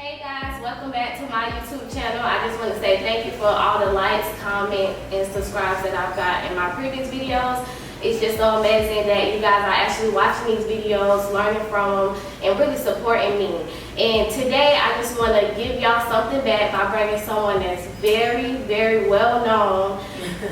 Hey guys, welcome back to my YouTube channel. I just want to say thank you for all the likes, comments, and subscribes that I've got in my previous videos. It's just so amazing that you guys are actually watching these videos, learning from them, and really supporting me. And today I just want to give y'all something back by bringing someone that's very, very well known,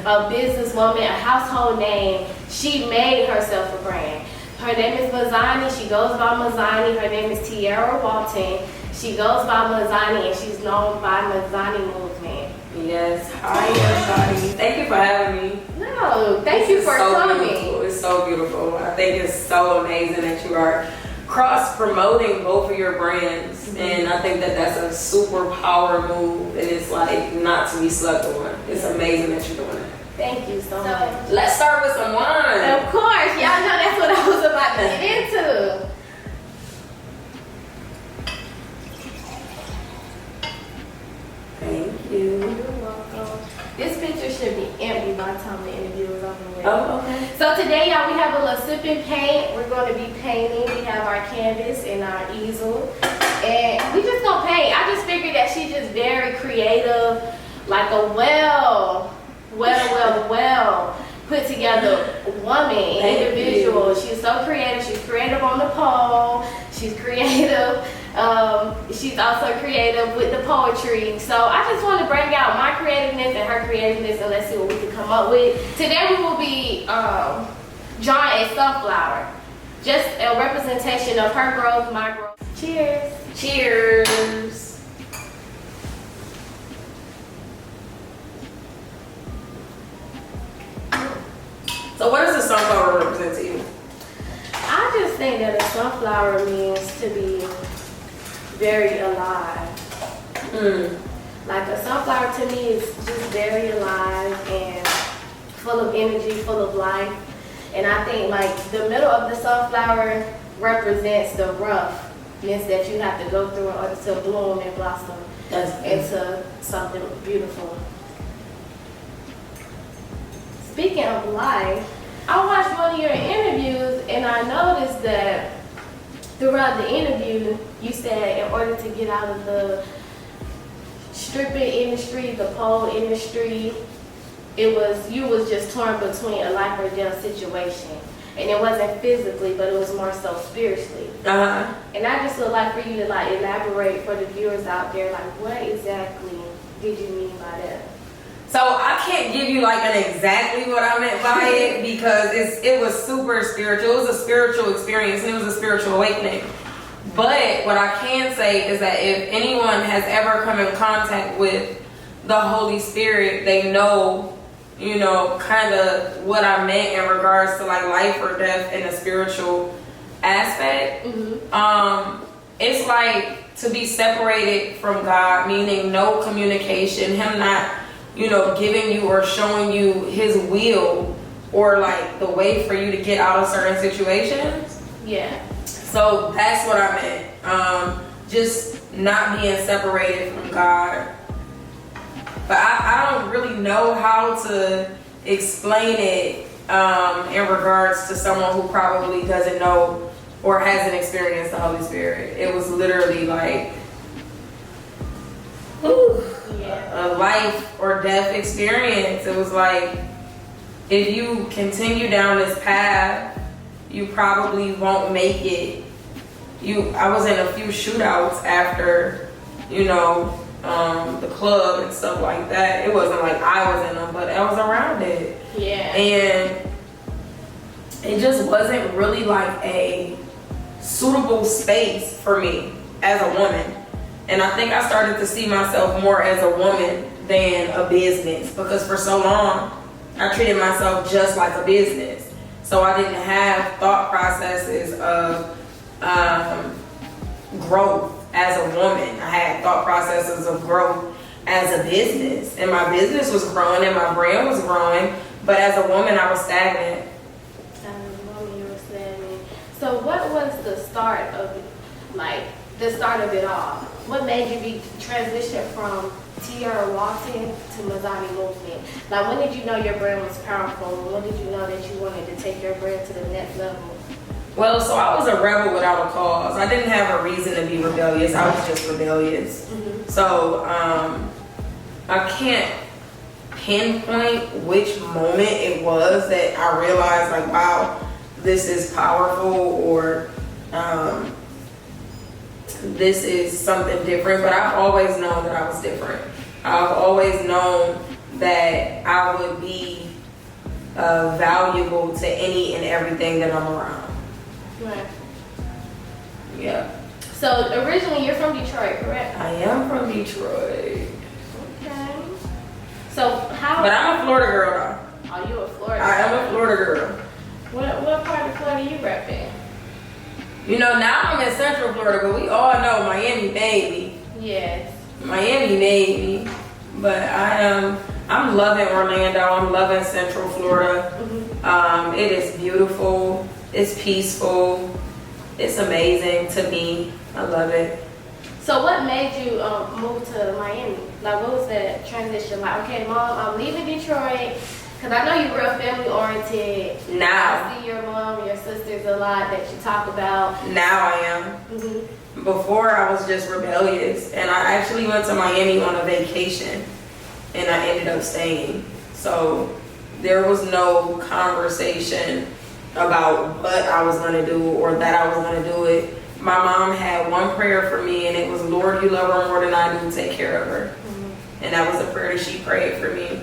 a businesswoman, a household name. She made herself a brand. Her name is Mizhani. She goes by Mizhani. Her name is Tiara Walton. She goes by Mizhani, and she's known by Mizhani Movement. Yes. Hi, everybody. Thank you for having me. No, thank you for coming. Beautiful. It's so beautiful. I think it's so amazing that you are cross-promoting both of your brands. And I think that that's a super power move. And it's like not to be slept on. It's amazing that you're doing it. Thank you so much. Let's start with some wine. Of course. Y'all know that's what I was about to get into. Thank you. You're welcome. This picture should be empty by the time the interview is over with. Oh, okay. So today, y'all, we have a little sip and paint. We're going to be painting. We have our canvas and our easel. And we just gonna paint. I just figured that she's just very creative, like a well put together woman, individual. She's so creative. She's creative on the pole. She's creative. She's also creative with the poetry. So I just want to bring out my creativeness and her creativeness, and let's see what we can come up with. Today we will be drawing a sunflower. Just a representation of her growth, my growth. Cheers. Cheers. So what does the sunflower represent to you? I just think that a sunflower means to be very alive. Like a sunflower to me is just very alive and full of energy, full of life. And I think like the middle of the sunflower represents the roughness that you have to go through in order to bloom and blossom into something beautiful. Speaking of life, I watched one of your interviews and I noticed that throughout the interview, you said in order to get out of the stripping industry, the pole industry, you was just torn between a life or death situation. And it wasn't physically, but it was more so spiritually. And I just would like for you to like elaborate for the viewers out there, like what exactly did you mean by that? So I can't give you like an exactly what I meant by it because it was super spiritual. It was a spiritual experience and it was a spiritual awakening. But what I can say is that if anyone has ever come in contact with the Holy Spirit, they know, you know, kind of what I meant in regards to like life or death in a spiritual aspect. It's like to be separated from God, meaning no communication, him not, you know, giving you or showing you his will or like the way for you to get out of certain situations. Yeah. So that's what I meant. Just not being separated from God. But I don't really know how to explain it in regards to someone who probably doesn't know or hasn't experienced the Holy Spirit. It was literally like, a life or death experience. It was like, if you continue down this path, you probably won't make it. I was in a few shootouts after, you know, the club and stuff like that. It wasn't like I was in them, but I was around it. Yeah. And it just wasn't really like a suitable space for me as a woman. And I think I started to see myself more as a woman than a business because for so long I treated myself just like a business. So I didn't have thought processes of growth as a woman. I had thought processes of growth as a business. And my business was growing and my brand was growing. But as a woman, I was stagnant. As a woman, you were stagnant. So what was the start of it all? What made you transition from Tiara Walton to Mizhani Movement? Like, when did you know your brand was powerful? When did you know that you wanted to take your brand to the next level? Well, so I was a rebel without a cause. I didn't have a reason to be rebellious. I was just rebellious. So I can't pinpoint which moment it was that I realized, like, wow, this is powerful, or this is something different. But I've always known that I was different. I've always known that I would be valuable to any and everything that I'm around. Right. Yeah. So originally you're from Detroit, correct? I am from Detroit. Okay. So how? But I'm a Florida girl though. Oh, you a Florida? I am a Florida girl. What part of Florida you repping? You know, now I'm in Central Florida, but we all know Miami, baby. Yes. Miami, baby. But I'm loving Orlando. I'm loving Central Florida. It is beautiful. It's peaceful. It's amazing to me. I love it. So what made you move to Miami? Like, what was that transition? Like, okay, Mom, I'm leaving Detroit. Because I know you're real family oriented. Now. I see your mom and your sisters a lot that you talk about. Now I am. Before I was just rebellious. And I actually went to Miami on a vacation. And I ended up staying. So there was no conversation about what I was going to do or that I was going to do it. My mom had one prayer for me, and it was, Lord, you love her more than I do, take care of her. And that was a prayer that she prayed for me.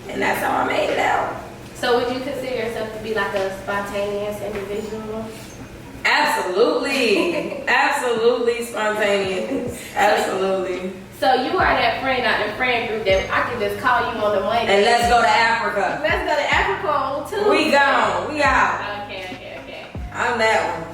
And that's how I made it out. So would you consider yourself to be like a spontaneous individual? Absolutely. Absolutely spontaneous. Absolutely. So you are that friend out the friend group that I can just call you on the Monday. And let's go to Africa. Let's go to Africa on Tuesday. We gone. We out. Okay. I'm that one.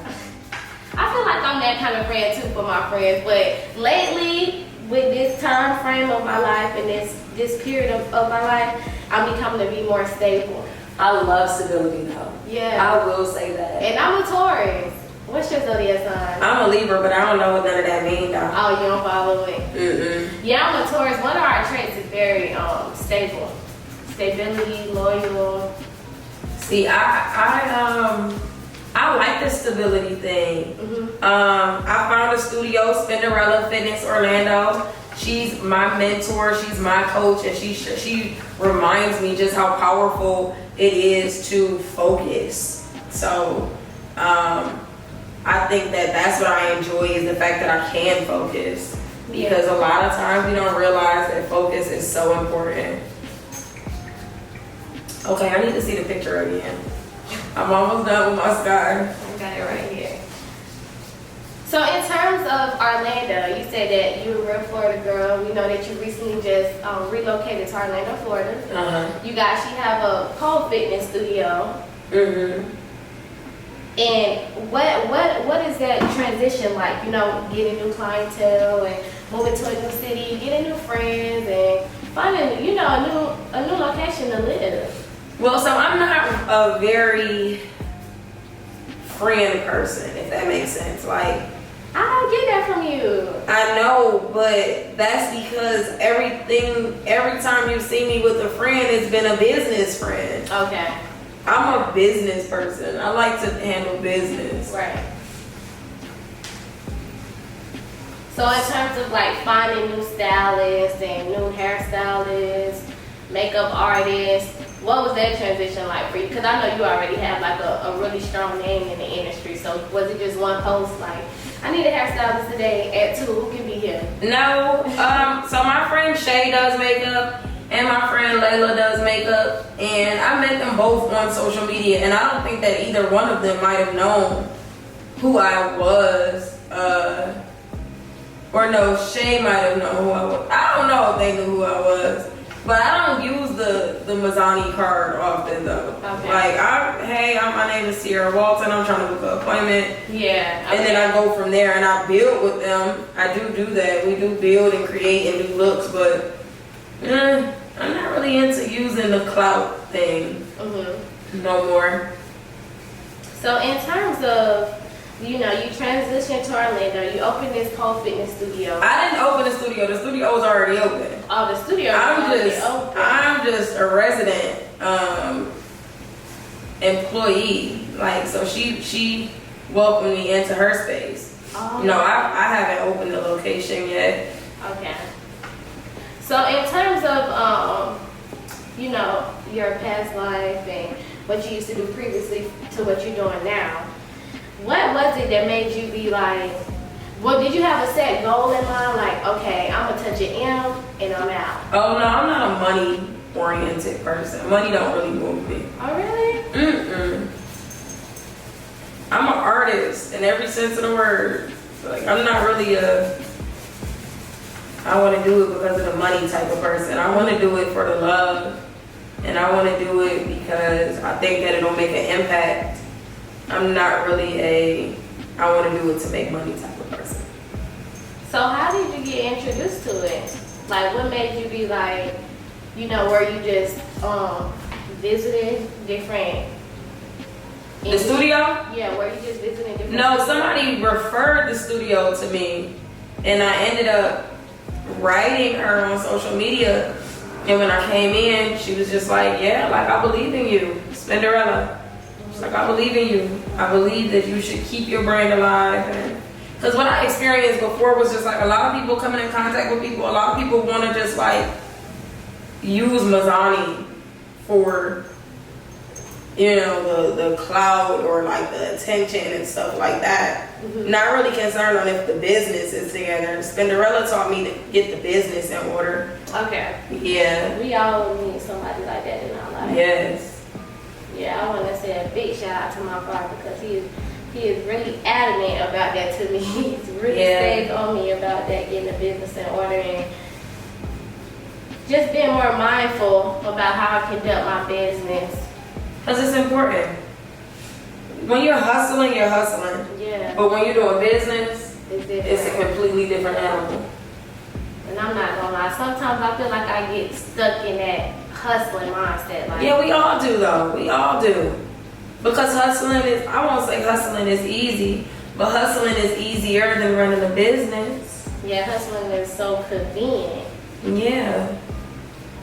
I feel like I'm that kind of friend too for my friends, but lately with this time frame of my life and this period of my life, I'm becoming to be more stable. I love stability though. Yeah. I will say that. And I'm a Taurus. What's your zodiac sign? I'm a Libra, but I don't know what none of that means though. Oh, you don't follow it? Yeah, I'm a Taurus. One of our traits is very stable. Stability, loyal. See, I like the stability thing. I found a studio, Spinderella Fitness Orlando. She's my mentor, she's my coach, and she reminds me just how powerful it is to focus. So I think that's what I enjoy, is the fact that I can focus. Because a lot of times we don't realize that focus is so important. Okay, I need to see the picture again. I'm almost done with my sky. I got it right here. So in terms of Orlando, you said that you're a real Florida girl. We know that you recently just relocated to Orlando, Florida. You guys, you have a Polefitness studio. And what is that transition like? You know, getting new clientele and moving to a new city, getting new friends, and finding, you know, a new location to live. Well, so I'm not a very friend person, if that makes sense. Like, I don't get that from you. I know, but that's because every time you see me with a friend, it's been a business friend. Okay. I'm a business person. I like to handle business. Right. So in terms of like finding new stylists and new hairstylists, makeup artists, what was that transition like for you? Because I know you already have like a really strong name in the industry. So was it just one post like, I need a hairstylist today at 2, who can be here? No, so my friend Shay does makeup and my friend Layla does makeup, and I met them both on social media, and I don't think that either one of them might have known who I was, or no, Shay might have known who I was. I don't know if they knew who I was, but I don't use the Mizhani card often though. Okay. Like, my name is Sierra Walton, I'm trying to book an appointment. Yeah. And then I go from there and I build with them. I do that. We do build and create and do looks, but I'm not really into using the clout thing no more. So in terms of, you know, you transitioned to Orlando, you opened this Polefitness studio. I didn't open the studio. The studio was already open. Oh, the studio was already open. I'm just a resident employee. Like, so she welcomed me into her space. Oh. No, I haven't opened the location yet. Okay. So in terms of you know, your past life and what you used to do previously to what you're doing now, what was it that made you be like, well, did you have a set goal in mind? Like, okay, I'm gonna touch an M and I'm out. Oh no, I'm not a money-oriented person. Money don't really move me. Oh, really? Mm-mm. I'm an artist in every sense of the word. Like, I'm not really I want to do it because of the money type of person. I want to do it for the love. And I want to do it because I think that it'll make an impact. I'm not really I want to do it to make money type of person. So how did you get introduced to it? Like, what made you be like, you know, were you just visiting different? The studio? Yeah, were you just visiting different? No, somebody referred the studio to me, and I ended up writing her on social media. And when I came in, she was just like, yeah, like, I believe in you, Cinderella. She's like, I believe in you. I believe that you should keep your brand alive. Because what I experienced before was just like a lot of people coming in contact with people. A lot of people want to just like use Mizhani for, you know, the clout or like the attention and stuff like that. Mm-hmm. Not really concerned on if the business is together. Cinderella taught me to get the business in order. Okay. Yeah. We all need somebody like that in our life. Yes. Yeah, I want to say a big shout out to my father because he is really adamant about that to me. He's really stayed on me about that, getting the business in order and just being more mindful about how I conduct my business. Because it's important. When you're hustling, you're hustling. Yeah. But when you're doing business, it's a completely different animal. And I'm not gonna lie, sometimes I feel like I get stuck in that hustling mindset. Like, yeah, we all do though. We all do. Because hustling is, I won't say hustling is easy, but hustling is easier than running a business. Yeah, hustling is so convenient. Yeah.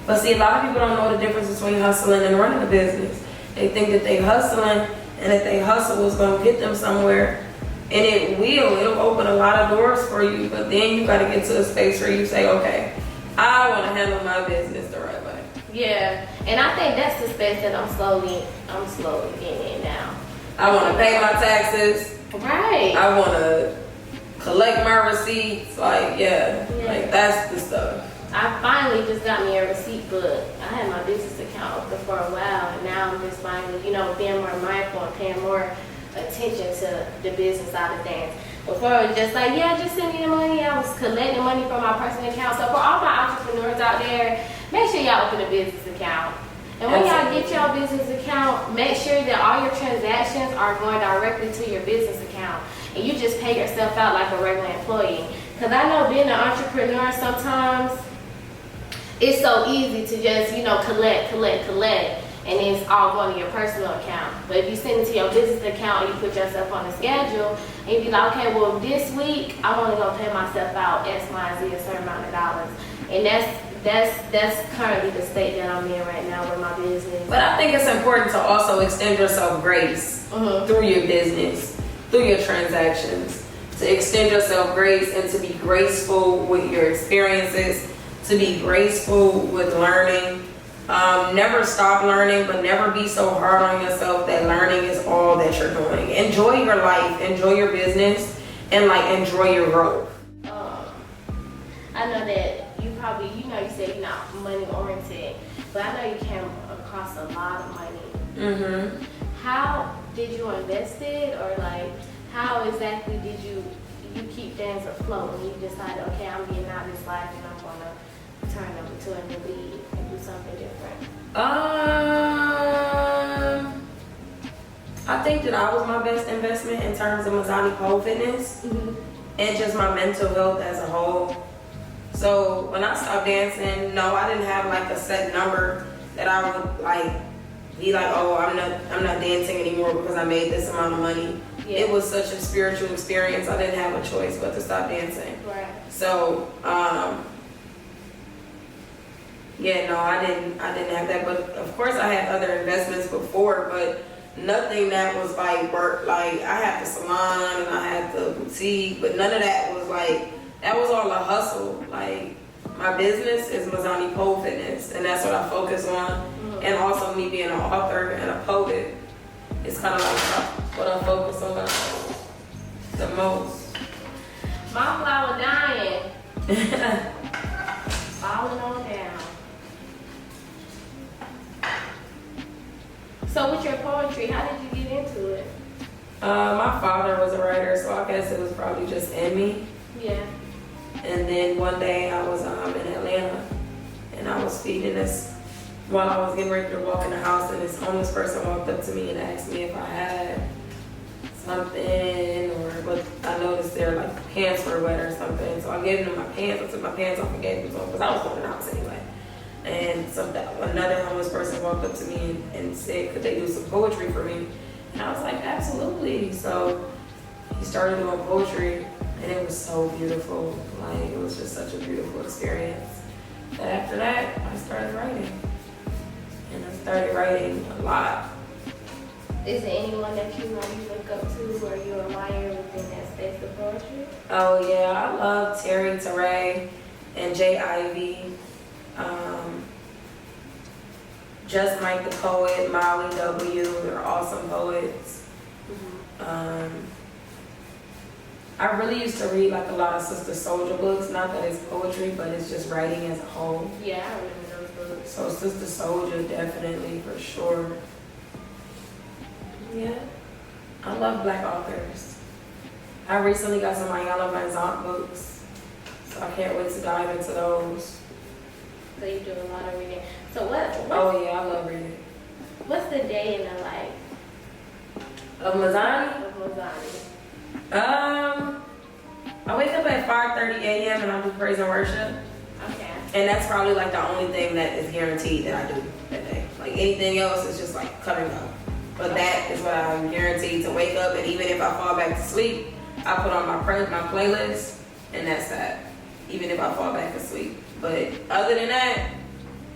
But see, a lot of people don't know the difference between hustling and running a business. They think that they hustling and that they hustle is going to get them somewhere. And it will. It'll open a lot of doors for you. But then you got to get to a space where you say, okay, I want to handle my business the right way. Yeah. And I think that's the space that I'm slowly getting in now. I want to pay my taxes. Right. I want to collect my receipts. Like, yeah. Like, that's the stuff. I finally just got me a receipt book. I had my business account open for a while, and now I'm just finally, you know, being more mindful and paying more attention to the business side of things. Before it was just like, yeah, just send me the money. I was collecting money from my personal account. So for all my entrepreneurs out there, make sure y'all open a business account. And when y'all get your business account, make sure that all your transactions are going directly to your business account. And you just pay yourself out like a regular employee. Because I know being an entrepreneur sometimes, it's so easy to just, you know, collect, and it's all going to your personal account. But if you send it to your business account and you put yourself on a schedule, and you be like, okay, well, this week, I'm only going to pay myself out X, Y, and Z, a certain amount of dollars. And that's currently the state that I'm in right now with my business. But I think it's important to also extend yourself grace through your business, through your transactions, to extend yourself grace and to be graceful with your experiences, to be graceful with learning. Never stop learning, but never be so hard on yourself that learning is all that you're doing. Enjoy your life, enjoy your business, and like enjoy your growth. I know that you probably, you know, you said you're not money oriented, but I know you came across a lot of money. Mm-hmm. How did you invest it, or like how exactly did you keep things afloat when you decided, okay, I'm getting out of this life and I'm gonna turn over to a new lead and do something different? I think that I was my best investment in terms of Mizhani Polefitness and just my mental health as a whole. So when I stopped dancing, no, I didn't have like a set number that I would like be like, oh, I'm not dancing anymore because I made this amount of money. Yeah. It was such a spiritual experience. I didn't have a choice but to stop dancing. Right. So yeah, no, I didn't have that. But of course I had other investments before, but nothing that was like work. Like I had the salon and I had the boutique, but none of that was like, that was all a hustle. Like my business is Mizhani Polefitness, and that's what I focus on. And also me being an author and a poet. It's kind of like what I focus on the most. My flower dying. Falling on down. So with your poetry, how did you get into it? My father was a writer, so I guess it was probably just in me. Yeah. And then one day I was in Atlanta, and I was feeding this while I was getting ready to walk in the house, and this homeless person walked up to me and asked me if I had something, or what. I noticed their like pants were wet or something, so I gave them my pants. I took my pants off and gave them to them because I was going in the house anyway. And another homeless person walked up to me and said, could they do some poetry for me? And I was like, absolutely. So he started doing poetry, and it was so beautiful. Like, it was just such a beautiful experience. But after that, I started writing. And I started writing a lot. Is there anyone that you look up to or you admire within that space of poetry? Oh yeah, I love Terry Teray and Jay Ivy. Just Mike the Poet, Molly W. They're awesome poets. I really used to read like a lot of Sister Soldier books. Not that it's poetry, but it's just writing as a whole. Yeah, I remember those books. So Sister Soldier, definitely, for sure. Yeah, I love Black authors. I recently got some Breyanna books, so I can't wait to dive into those. So you do a lot of reading. So Oh yeah, I love reading. What's the day in the life Of Mizhani? of Mizhani? I wake up at 5:30 a.m. and I do praise and worship. Okay. And that's probably like the only thing that is guaranteed that I do that day. Like anything else is just like coming up. But that is what I'm guaranteed to wake up, and even if I fall back to sleep, I put on my playlist, and that's that. Even if I fall back asleep. But other than that,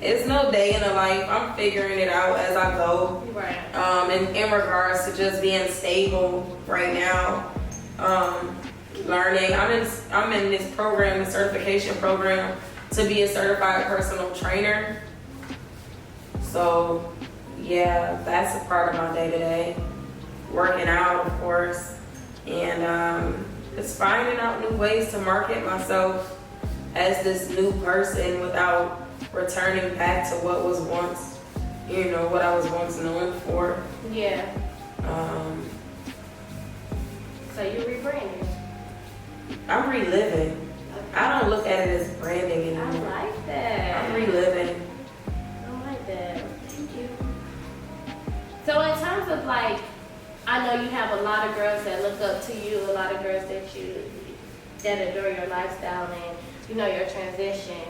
it's no day in the life. I'm figuring it out as I go. Right. And in regards to just being stable right now, learning. I'm in this program, the certification program, to be a certified personal trainer. So yeah, that's a part of my day-to-day. Working out, of course, and just finding out new ways to market myself as this new person without returning back to what was once, what I was once known for. Yeah. So you rebranding? I'm reliving. Okay. I don't look at it as branding anymore. I like that. I'm reliving. I like that. Thank you. So in terms of like, I know you have a lot of girls that look up to you, a lot of girls that adore your lifestyle and your transition.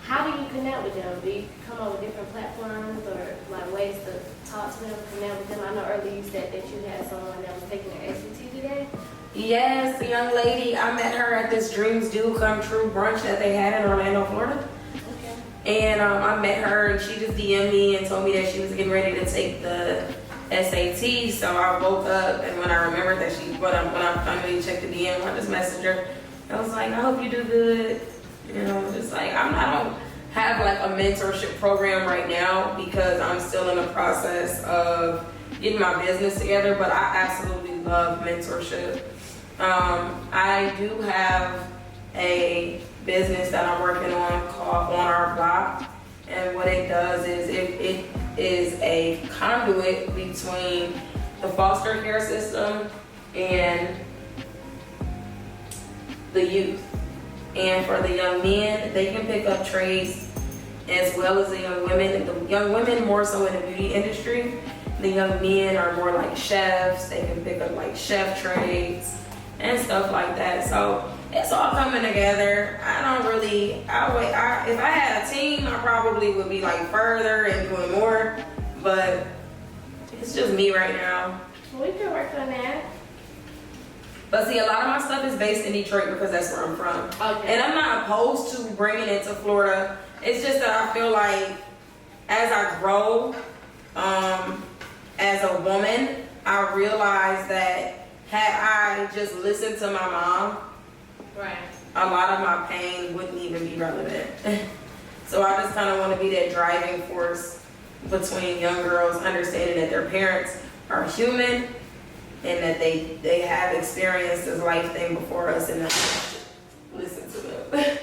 How do you connect with them? Do you come up with different platforms or like ways to talk to them, connect with them? I know earlier you said that you had someone that was taking their ACT today. Yes, the young lady, I met her at this Dreams Do Come True brunch that they had in Orlando, Florida. Okay. And I met her, and she just DM'd me and told me that she was getting ready to take the SAT. So I woke up, and when I remembered that when I finally checked the DM, I just messaged her. I was like, I hope you do good. Just like, I don't have like a mentorship program right now because I'm still in the process of getting my business together, but I absolutely love mentorship. I do have a business that I'm working on called On Our Block, and what it does is it is a conduit between the foster care system and the youth. And for the young men, they can pick up trades as well as the young women. The young women more so in the beauty industry. The young men are more like chefs. They can pick up like chef trades and stuff like that. So it's all coming together. If I had a team, I probably would be like further and doing more. But it's just me right now. We can work on that. But see, a lot of my stuff is based in Detroit because that's where I'm from. Okay. And I'm not opposed to bringing it to Florida. It's just that I feel like as I grow, as a woman, I realized that had I just listened to my mom, Right. a lot of my pain wouldn't even be relevant. So I just kind of want to be that driving force between young girls understanding that their parents are human and that they have experienced this life thing before us and that listen to them.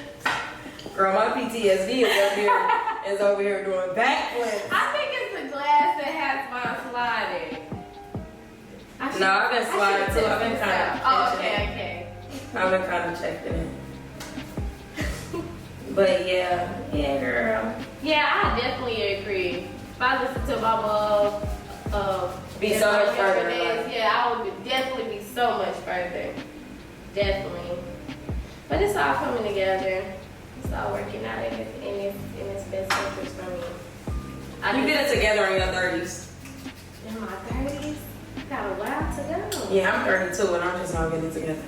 Girl, my PTSD is over here doing backflips. I think it's the glass that has my sliding. No, I've been sliding too. I've been kind of Oh, okay. I've been kind of checking it. But yeah, girl. Yeah, I definitely agree. If I listen to my mom, Be so much further. yeah, I would definitely be so much further. Definitely. But it's all coming together. It's all working out in its best interest for me. You get it together in your 30s. In my 30s? Got a while to go. Yeah, I'm 32 and I'm just not getting it together.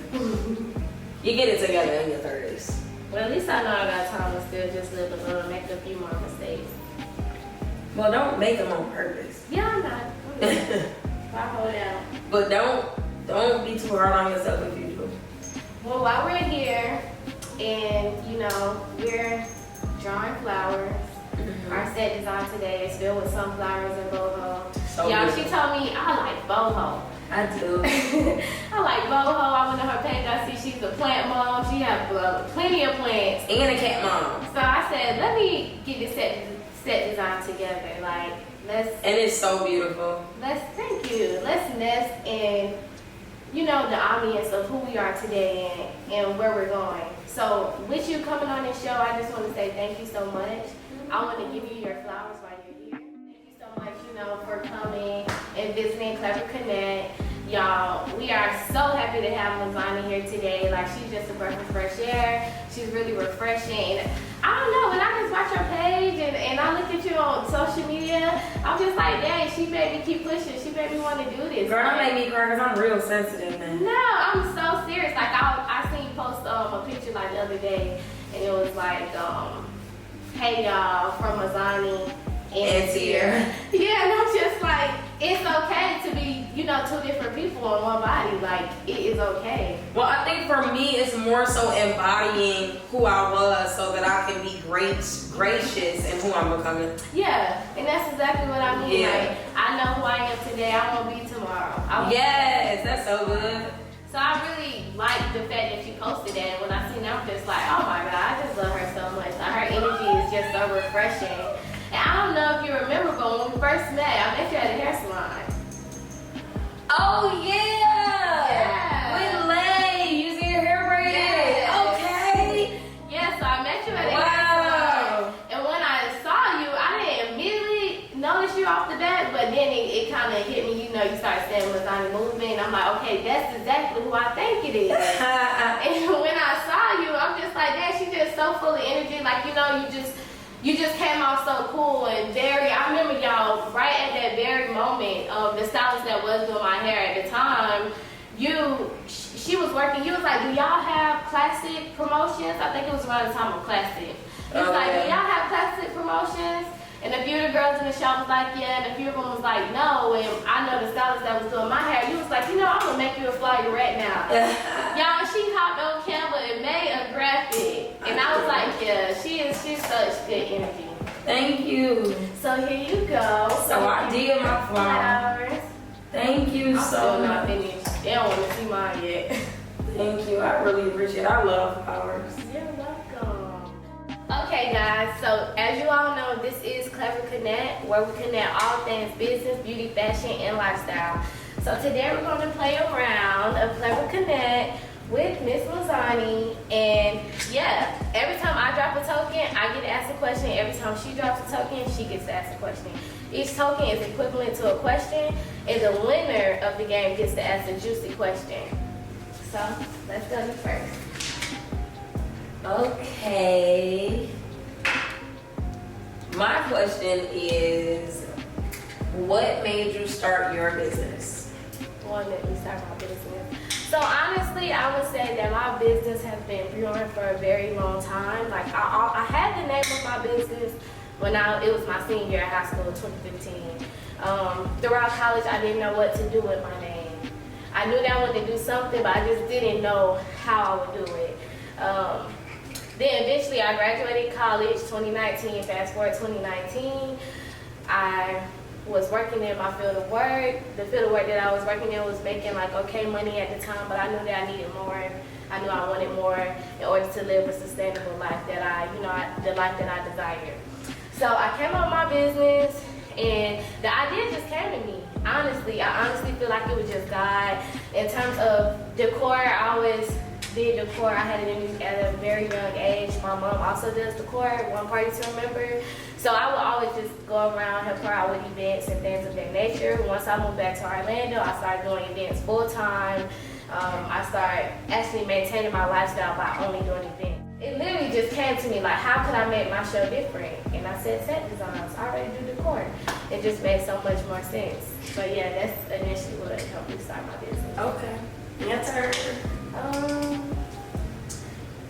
You get it together in your 30s. Well, at least I know I got time to still just live a little, make a few more mistakes. Well, don't make them on purpose. Yeah, I'm not. I hold out. But don't be too hard on yourself if you do. Well, while we're here and, you know, we're drawing flowers, our set design today is filled with sunflowers and boho. So Y'all, beautiful. she told me I like boho. I do. I like boho. I went to her page. I see she's a plant mom. She has plenty of plants. And a cat mom. So I said, let me get this set design together. Like, And it's so beautiful. thank you. Let's nest in, you know, the ambience of who we are today and where we're going. So with you coming on this show, I just want to say thank you so much. I want to give you your flowers while you're here. Thank you so much, you know, for coming and visiting Clever Connect. Y'all, we are so happy to have Mizhani here today. Like, she's just a breath of fresh air. She's really refreshing. And I don't know, when I just watch her page and I look at you on social media, I'm just like, dang, she made me keep pushing. She made me want to do this. Girl, don't make me cry because I'm real sensitive, man. No, I'm so serious. Like, I seen you post a picture like the other day, and it was like, hey y'all, from Mizhani and Tia. Yeah, and I'm just like, it's okay to be, you know, two different people in one body. Like, it is okay. Well, I think for me, it's more so embodying who I was so that I can be gracious in who I'm becoming. Yeah, and that's exactly what I mean. Yeah. Like, I know who I am today. I won't be tomorrow. Yes, that's so good. So I really like the fact that she posted that. And when I seen it, I'm just like, oh my God, I just love her so much. Like, her energy is just so refreshing. And I don't know if you remember, but when we first met, I met you at a hair salon. Oh, yeah. With Lay, using your hair braided. Yes. Okay. Yeah, so I met you at a hair Wow. salon. And when I saw you, I didn't immediately notice you off the bat, but then it kind of hit me, you know, you started saying Mizhani Movement. I'm like, okay, that's exactly who I think it is. And when I saw you, I'm just like, dang, she's just so full of energy. Like, you know, you just came off so cool and very, I remember y'all right at that very moment of the stylist that was doing my hair at the time, she was working, you was like, do y'all have classic promotions? I think it was around the time of classic. It was like, do y'all have classic promotions? And a few of the girls in the shop was like, yeah, and a few of them was like, no. And I know the stylist that was doing my hair, you was like, you know, I'm gonna make you a flyer right now. Y'all, she hopped on Canva and made a graphic. And I was like, yeah, she's such good energy. Thank you. So here you go. So I did my flower. Flowers. Thank you I'm so still not much. finished. They don't want to see mine yet. Thank you. I really appreciate it. I love flowers. You're welcome. Okay guys, so as you all know, this is Clever Connect, where we connect all things business, beauty, fashion, and lifestyle. So today we're going to play a round of Clever Connect with Miss Mizhani. And yeah, every time I drop a token, I get to ask a question. Every time she drops a token, she gets to ask a question. Each token is equivalent to a question, and the winner of the game gets to ask a juicy question. So let's go to first. Okay. My question is, what made you start your business? One that we start my business. So honestly, I would say that my business has been brewing for a very long time. Like I had the name of my business it was my senior year of high school, 2015. Throughout college, I didn't know what to do with my name. I knew that I wanted to do something, but I just didn't know how I would do it. Then eventually I graduated college, 2019, fast forward 2019. I was working in my field of work. The field of work that I was working in was making like okay money at the time, but I knew that I needed more. I knew I wanted more in order to live a sustainable life that the life that I desired. So I came up with my business, and the idea just came to me. Honestly, I honestly feel like it was just God. In terms of decor, I always did decor. I had it at a very young age. My mom also does decor, one party to remember. So I would always just go around, help her out with events and things of that nature. Once I moved back to Orlando, I started doing events full time. I started actually maintaining my lifestyle by only doing events. It literally just came to me like, how could I make my show different? And I said set designs. I already do decor. It just made so much more sense. But yeah, that's initially what helped me start my business. Okay. Yes, sir.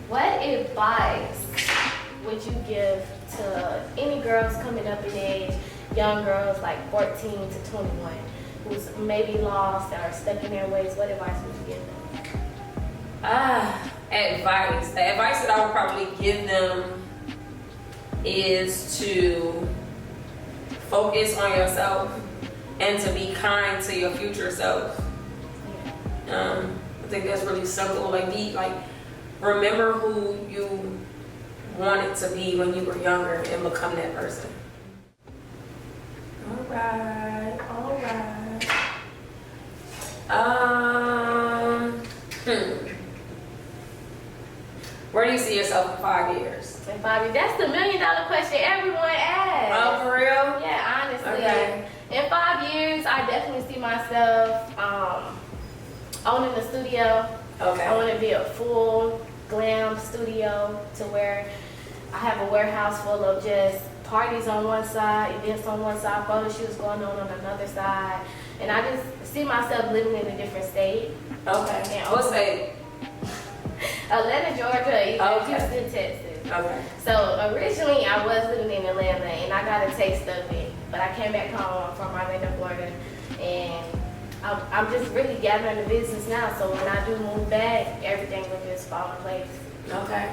What advice would you give to any girls coming up in age, young girls like 14 to 21, who's maybe lost or stuck in their ways? What advice would you give them? Advice. The advice that I would probably give them is to focus on yourself and to be kind to your future self. I think that's really simple. Like remember who you wanted to be when you were younger and become that person. All right. Where do you see yourself in 5 years? In 5 years, that's the $1 million question everyone asks. Oh, for real? Yeah, honestly. Okay. In 5 years, I definitely see myself owning a studio. Okay. I want to be a full glam studio to where I have a warehouse full of just parties on one side, events on one side, photo shoots going on another side. And I just see myself living in a different state. Okay. What state? Atlanta, Georgia, even Okay. Houston, Texas. Okay. So originally I was living in Atlanta and I got a taste of it. But I came back home from Orlando, Florida, and I'm just really gathering the business now. So when I do move back, everything will just fall in place. Okay.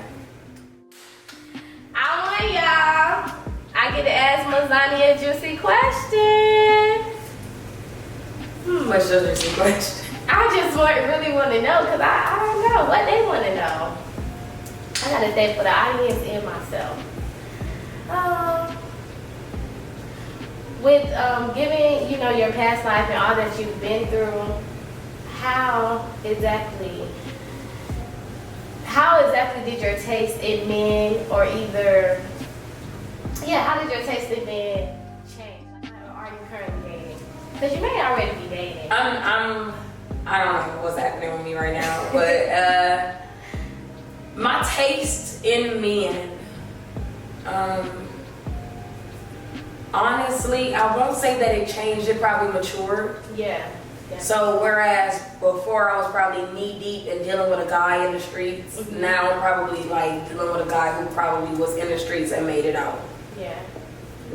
I want y'all. I get to ask Mizhani a juicy question. What's your juicy question? I just really want to know because I don't know what they want to know. I got to think for the audience and myself. With giving, your past life and all that you've been through, how exactly did your taste in men how did your taste in men change? Like, how are you currently dating? Because you may already be dating. I don't know what's happening with me right now, but my taste in men, honestly, I won't say that it changed, it probably matured. Yeah. So whereas before I was probably knee deep in dealing with a guy in the streets, now I'm probably like dealing with a guy who probably was in the streets and made it out. Yeah.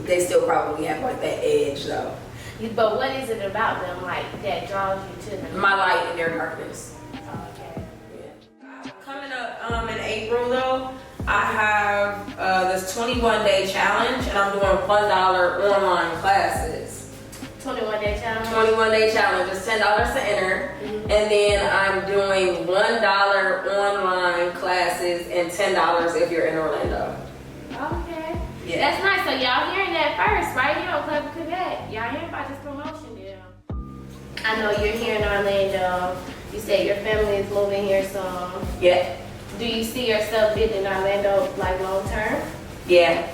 They still probably have like that edge though. But what is it about them that draws you to them? My light and their darkness. Oh, okay. Yeah. Coming up in April though, I have this 21-day challenge and I'm doing $1 online classes. 21-day challenge? 21-day challenge is $10 to enter. And then I'm doing $1 online classes and $10 if you're in Orlando. Okay. Yeah. That's nice. So y'all hearing that first, right here on Clever Cadet. Y'all hearing about this promotion deal. I know you're here in Orlando. You said your family is moving here soon. Yeah. Do you see yourself living in Orlando long term? Yeah.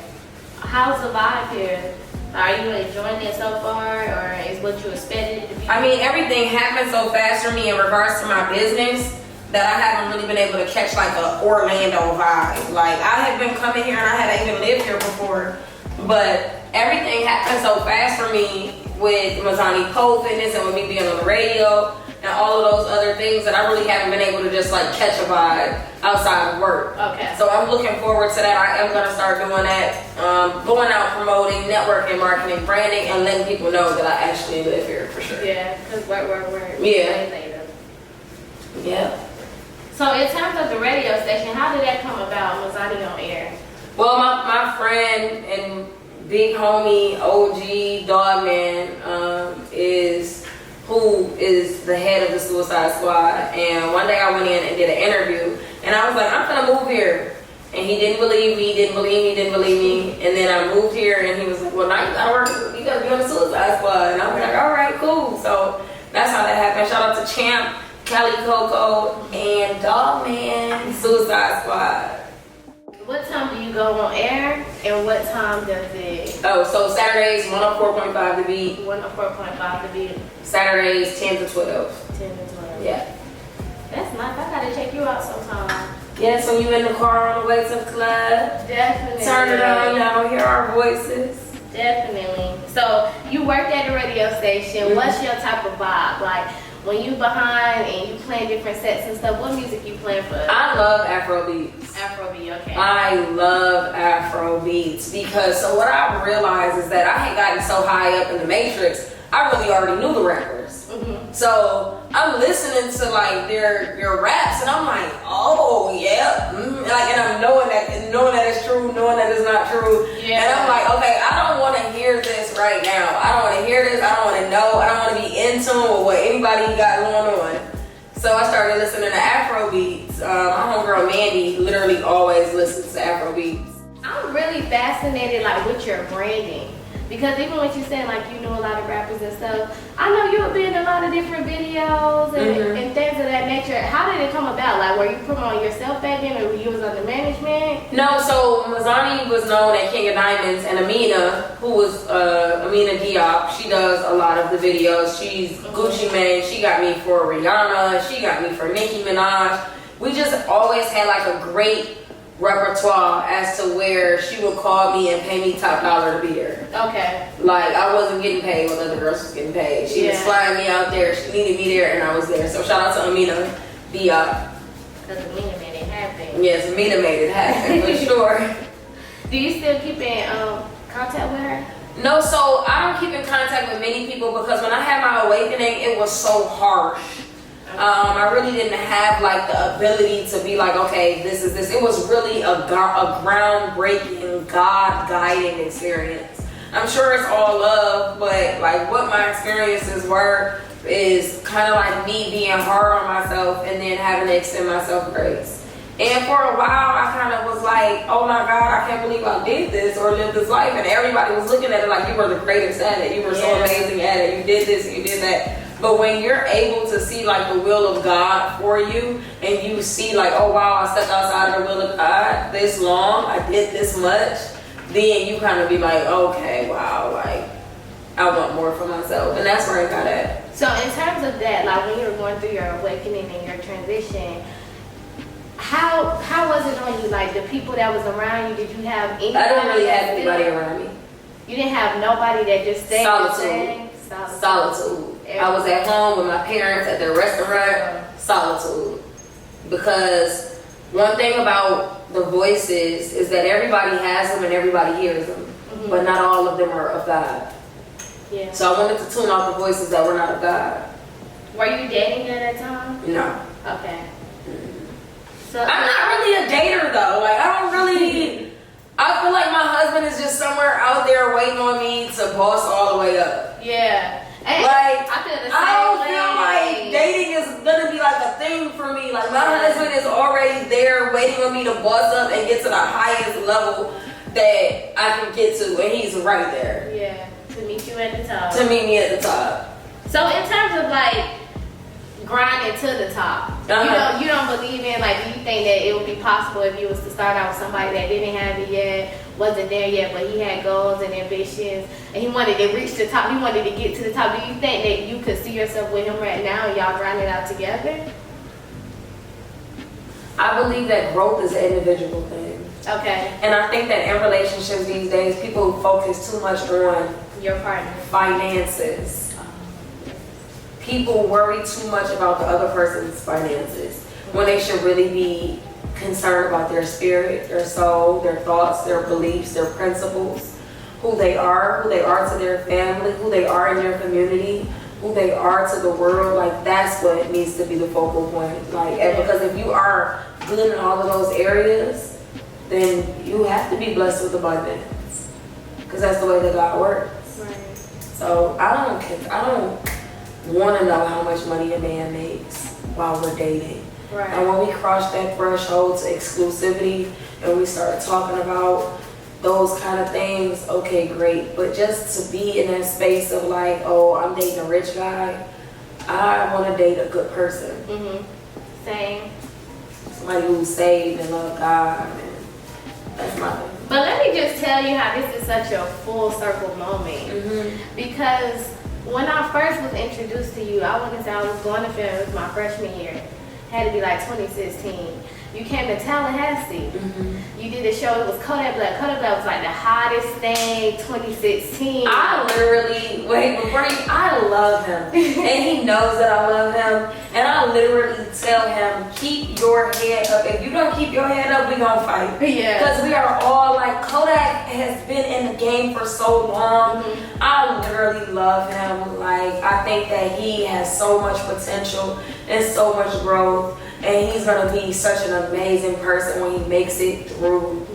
How's the vibe here? Are you enjoying it so far, or is what you expected it to be? I mean, everything happened so fast for me in regards to my business that I haven't really been able to catch like a Orlando vibe. Like I had been coming here and I hadn't even lived here before, but everything happened so fast for me with Mizhani Polefitness and with me being on the radio and all of those other things that I really haven't been able to just like catch a vibe outside of work. Okay. So I'm looking forward to that. I am gonna start doing that, going out promoting, networking, marketing, branding, and letting people know that I actually live here for sure. Yeah, because work. Yeah. Later. Yeah. So in terms of the radio station, how did that come about, Mizhani on Air? Well, my friend and big homie, OG Dogman, is the head of the Suicide Squad. And one day I went in and did an interview, and I was like, I'm gonna move here. And he didn't believe me. And then I moved here, and he was like, well, now you gotta work, you gotta be on the Suicide Squad. And I was like, all right, cool. So that's how that happened. Shout out to Champ, Cali Coco, and Dogman, Suicide Squad. What time do you go on air, and what time does it? Oh, so Saturdays 104.5 The Beat. 104.5 The Beat. Saturdays 10 to 12. 10 to 12. Yeah. That's nice. I gotta check you out sometime. Yeah, so you in the car on the way to the club. Definitely. Turn it on, y'all hear our voices. Definitely. So you work at a radio station. Mm-hmm. What's your type of vibe? Like when you behind and you playing different sets and stuff, what music you playing for? I love Afro beats. Afrobeat, okay. I love Afro beats because so what I realized is that I had gotten so high up in the matrix, I really already knew the rappers. Mm-hmm. So I'm listening to like their raps, and I'm like, oh yeah, like, and I'm knowing that it's true, knowing that it's not true, Yeah. and I'm like, okay, I don't want to hear this right now. I don't want to hear this. I don't want to know. I don't want to be in tune with what anybody got going on. So I started listening to Afro beats. My homegirl Mandy literally always listens to Afro beats. I'm really fascinated like with your branding. Because even what you said, like you know a lot of rappers and stuff, I know you have been in a lot of different videos and things of that nature. How did it come about? Like, were you promoting yourself back then, or you was under management? No, so Mizhani was known at King of Diamonds, and Amina, who was Amina Diop, she does a lot of the videos. She's Gucci Mane. She got me for Rihanna. She got me for Nicki Minaj. We just always had like a great repertoire as to where she would call me and pay me top dollar to be there. Okay. Like I wasn't getting paid when other girls was getting paid. She was flying me out there. She needed me there, and I was there. So shout out to Amina Diop. Because Amina made it happen. Yes, Amina made it happen for sure. Do you still keep in contact with her? No, so I don't keep in contact with many people because when I had my awakening, it was so harsh. I really didn't have like the ability to be like, okay, this is this. It was really a groundbreaking, God-guiding experience. I'm sure it's all love, but like what my experiences were is kind of like me being hard on myself and then having to extend myself grace. And for a while, I kind of was like, oh my God, I can't believe I did this or lived this life. And everybody was looking at it like you were the greatest at it. You were so amazing at it. You did this and you did that. But when you're able to see like the will of God for you, and you see like, oh wow, I stepped outside of the will of God this long, I did this much, then you kind of be like, okay, wow, like I want more for myself. And that's where I got at. So in terms of that, like when you were going through your awakening and your transition, how was it on you? Like the people that was around you, did you have anybody? I didn't really have anybody around me. You didn't have nobody that just stayed Solitude. Solitude. I was at home with my parents at the restaurant. Solitude. Because one thing about the voices is that everybody has them and everybody hears them, but not all of them are of God. Yeah. So I wanted to tune out the voices that were not of God. Were you dating at that time? No. Okay. So I'm not really a dater though. Like I don't really. I feel like my husband is just somewhere out there waiting on me to boss all the way up. Yeah. Hey, Like I feel the same I don't way. feel like dating is gonna be like a thing for me. Like my husband is already there waiting on me to boss up and get to the highest level that I can get to, and he's right there. Yeah. To meet you at the top. To meet me at the top. So in terms of like grinding to the top, you don't believe in, like, do you think that it would be possible if you was to start out with somebody that didn't have it yet, wasn't there yet, but he had goals and ambitions and he wanted to reach the top, he wanted to get to the top? Do you think that you could see yourself with him right now and y'all grinding out together? I believe that growth is an individual thing. Okay. And I think that in relationships these days, people focus too much on Your partner. finances. people worry too much about the other person's finances when they should really be concerned about their spirit, their soul, their thoughts, their beliefs, their principles, who they are to their family, who they are in their community, who they are to the world. Like, that's what needs to be the focal point. Like, and because if you are good in all of those areas, then you have to be blessed with abundance, because that's the way that God works. Right. So I don't want to know how much money a man makes while we're dating. Right. And when we cross that threshold to exclusivity and we start talking about those kind of things, okay, great. But just to be in that space of like, oh, I'm dating a rich guy, I want to date a good person. Same. Somebody who's saved and love God. And that's my thing. But let me just tell you how this is such a full circle moment. Because when I first was introduced to you, I want to say I was going to film. It was my freshman year. Had to be like 2016. You came to Tallahassee. You did a show. It was Kodak Black. Kodak Black was like the hottest thing 2016. I literally, I love him. And he knows that I love him. And I literally tell him, keep your head up. If you don't keep your head up, we gonna fight. Yeah. Because we are all like, Kodak has been in the game for so long. I literally love him. Like, I think that he has so much potential and so much growth. And he's gonna be such an amazing person when he makes it through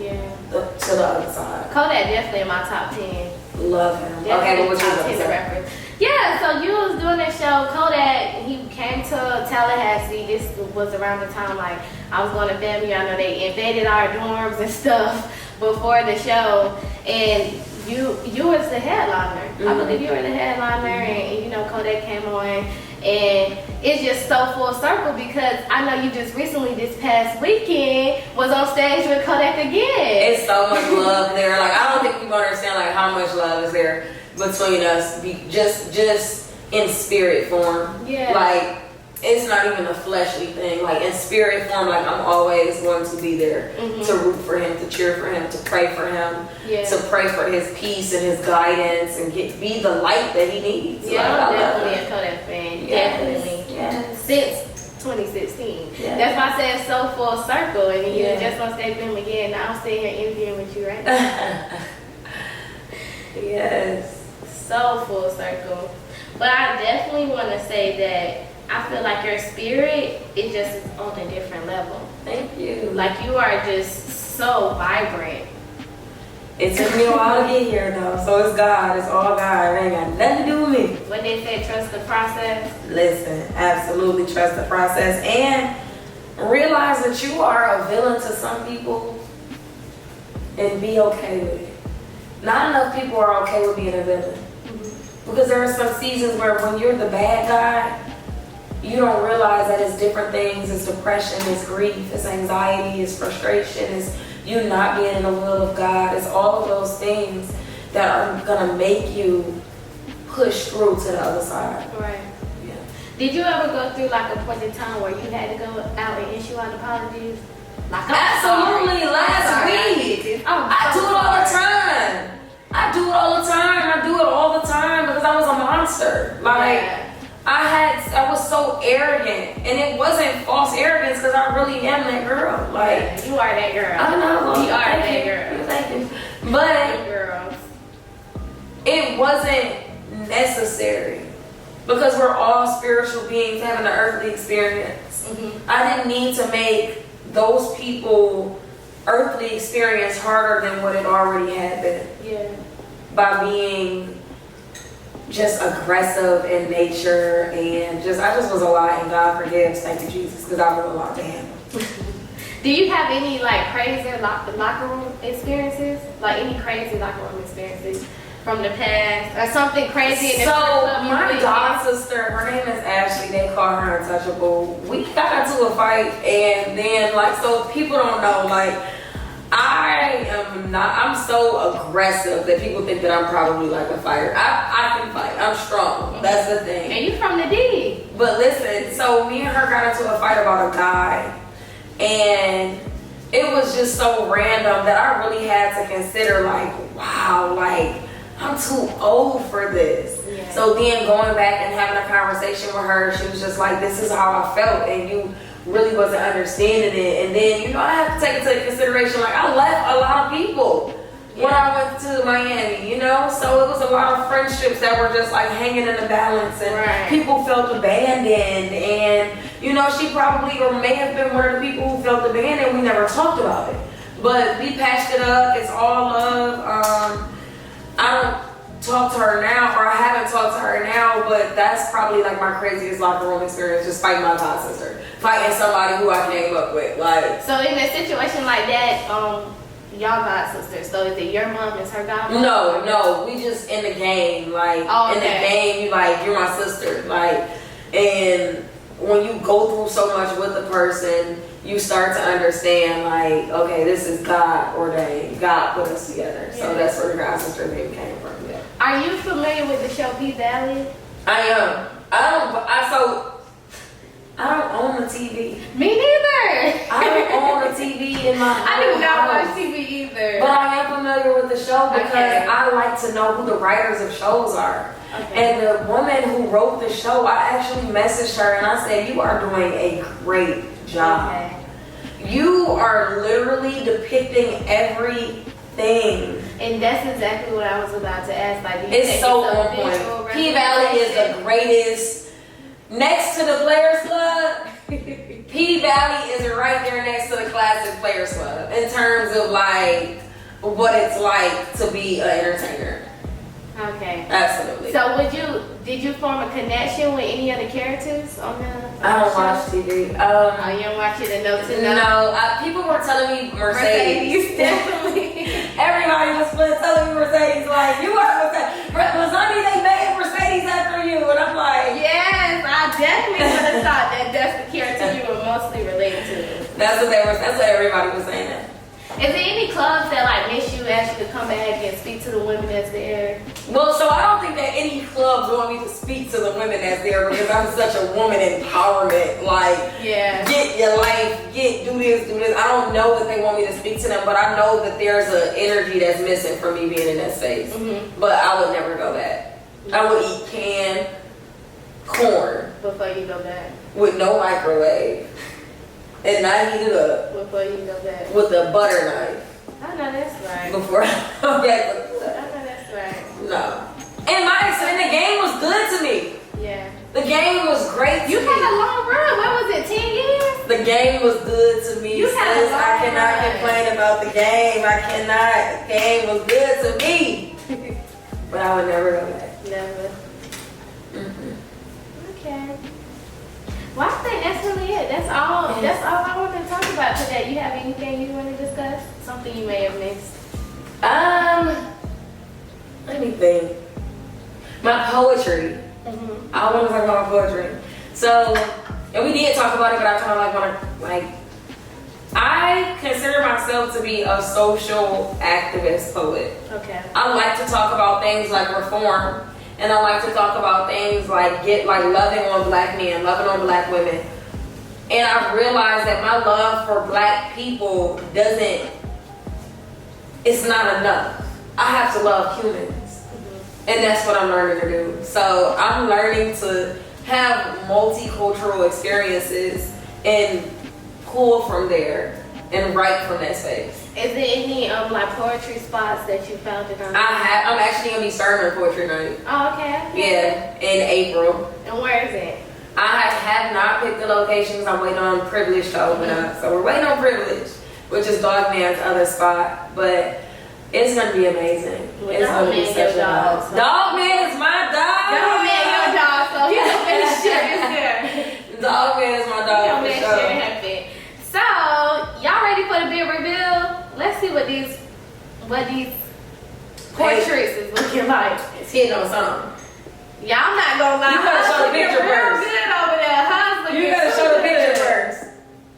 to the other side. Kodak definitely in my top 10. Love him. Definitely Okay, but what top you 10 gonna say? rappers. Yeah, so you was doing that show. Kodak, he came to Tallahassee. This was around the time like I was going to FAMU. I know they invaded our dorms and stuff before the show, and you was the headliner. I believe you were the headliner, and you know Kodak came on. And it's just so full circle because I know you just recently, this past weekend, was on stage with Kodak again. It's so much love there. Like, I don't think people understand like how much love is there between us. Just in spirit form. Yeah. Like, it's not even a fleshly thing. Like, in spirit form, like, I'm always going to be there to root for him, to cheer for him, to pray for him, to pray for his peace and his guidance, and be the light that he needs. Yeah, like, I'm definitely a Kodak fan. Definitely. Yes. Since 2016. Yes. That's why I said it's so full circle, and you just on stage with him again. Now I'm sitting here interviewing with you right now. Yes. So full circle. But I definitely want to say that I feel like your spirit is just on a different level. Thank you. Like, you are just so vibrant. It took me a while to get here though, so it's God. It's all God. It ain't got nothing to do with me. When they say trust the process. Listen, absolutely trust the process and realize that you are a villain to some people and be okay with it. Not enough people are okay with being a villain. Because there are some seasons where when you're the bad guy, you don't realize that it's different things. It's depression, it's grief, it's anxiety, it's frustration, it's you not being in the will of God. It's all of those things that are gonna make you push through to the other side. Right. Yeah. Did you ever go through like a point in time where you had to go out and issue out apologies? Like, Absolutely, last week. I do it all the time. I do it all the time because I was a monster. Like, I was so arrogant, and it wasn't false arrogance because I really am that girl. Like, you are that girl. I know. You are that girl. Thank you. But girls. it wasn't necessary because we're all spiritual beings having an earthly experience. I didn't need to make those people earthly experience harder than what it already had been. Yeah. By being just aggressive in nature and I just was a lot, and God forgives, thank you Jesus, because I was a lot to handle. Do you have any like crazy locker room experiences? Like any crazy locker room experiences from the past or something crazy? So my god sister, her name is Ashley, they call her Untouchable. We got into a fight, and then like, so people don't know, like, I'm so aggressive that people think that I'm probably like a fighter. I can fight. I'm strong. That's the thing. And you from the D. But listen, so me and her got into a fight about a guy, and it was just so random that I really had to consider, like, wow, like, I'm too old for this. Yeah. So then going back and having a conversation with her, she was just like, this is how I felt, and you really wasn't understanding it. And then, you know, I have to take into consideration, like, I left a lot of people when I went to Miami, you know? So it was a lot of friendships that were just like hanging in the balance, and people felt abandoned. And, you know, she probably or may have been one of the people who felt abandoned. We never talked about it. But we patched it up. It's all love. I don't talk to her now, or I haven't talked to her now, but that's probably like my craziest locker room experience, just fighting my god sister. Fighting somebody who I came up with. Like, so in a situation like that, y'all god sisters, so is it your mom is her god mom? No, we just in the game. Like, in the game, you like, you're my sister. Like, and when you go through so much with a person, you start to understand, like, okay, this is God ordained. God put us together. So that's where the god sister name came from. Yeah. Are you familiar with the show P-Valley? I am. I don't own a TV. Me neither. I don't own a TV in my house. I do not watch TV either. But I am familiar with the show because I like to know who the writers of shows are. Okay. And the woman who wrote the show, I actually messaged her and I said, you are doing a great job. Okay. You are literally depicting everything. And that's exactly what I was about to ask. Like, it's so on point. P-Valley is the greatest. Next to the Players Club, P-Valley is right there next to the classic Players Club in terms of like what it's like to be an entertainer. Okay. Absolutely. So did you form a connection with any of the characters on the I don't watch TV. You don't watch it enough to know? No, people were telling me Mercedes. Definitely. Everybody was telling me Mercedes, like, you are Mercedes. Mizhani, they made Mercedes after you. And I'm like, yes, I definitely would have thought that that's the character you were mostly related to. That's what everybody was saying. Is there any clubs that like miss you, ask you to come back and speak to the women that's there? Well, so I don't think that any clubs want me to speak to the women that's there because I'm such a woman empowerment. Like, get your life, do this. I don't know that they want me to speak to them, but I know that there's an energy that's missing from me being in that space. Mm-hmm. But I would never go back. Mm-hmm. I would eat canned corn before you go back with no microwave. And not heat it up. Before you go back. With a butter knife. I know that's right. Before I go back. I know that's right. No. And the game was good to me. Yeah. The game was great to me. You had a long run. What was it, 10 years? The game was good to me. I cannot complain about the game. I cannot. The game was good to me. But I would never go back. Never. Mm-hmm. Okay. Well, I think that's really it. That's all I wanted to talk about today. You have anything you want to discuss? Something you may have missed? Let me think. My poetry. Mm-hmm. I want to talk about my poetry. So, and we did talk about it, but I kind of want to I consider myself to be a social activist poet. Okay. I like to talk about things like reform. And I like to talk about things like loving on black men, loving on black women. And I've realized that my love for black people it's not enough. I have to love humans. Mm-hmm. And that's what I'm learning to do. So I'm learning to have multicultural experiences and pull from there and write from that space. Is there any poetry spots that you found it on? I'm actually gonna be starting a poetry night. Oh, okay. Yeah, in April. And where is it? I have not picked the locations. I'm waiting on Privilege to open up. So we're waiting on Privilege, which is Dogman's other spot. But it's gonna be amazing. Well, it's gonna be such a dog. Dogman is my dog. Dogman your dog, so he's gonna make sure it's there. Dogman is my dog. He'll make sure it happens. So, y'all ready for the big reveal? Let's see what these portraits is looking like. It's hitting on something. Yeah, I'm not gonna lie. You gotta show the picture first. Good over there. How's looking? You gotta show the picture first.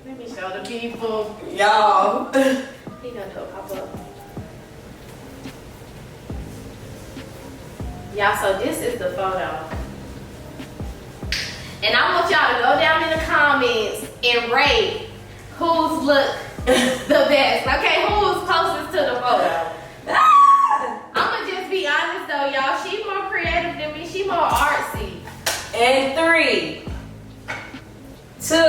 Let me show the people. Y'all. He gonna do a pop up. Y'all, so this is the photo. And I want y'all to go down in the comments and rate whose look the best. Okay, who's closest to the photo? I'm gonna just be honest though, 2, 1.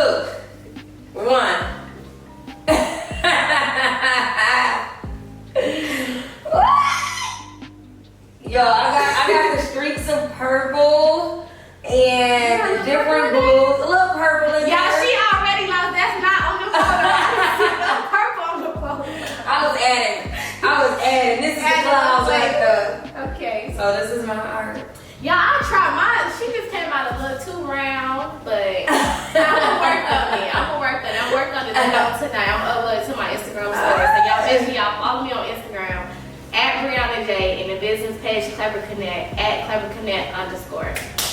Yo, I got the streaks of purple and different blues. A little purple in Y'all, there. she already lost. That's not on the photo. Purple on the photo. I was adding. This is the clouds right there. Okay. So this is my art. Y'all, I tried mine. She just came out a little too round, but I'm gonna work on it. I'm working on it tonight. I'm gonna upload it to my Instagram story. So y'all make sure y'all follow me on Instagram at Breyanna Jay and the business page Clever Connect at Clever Connect _.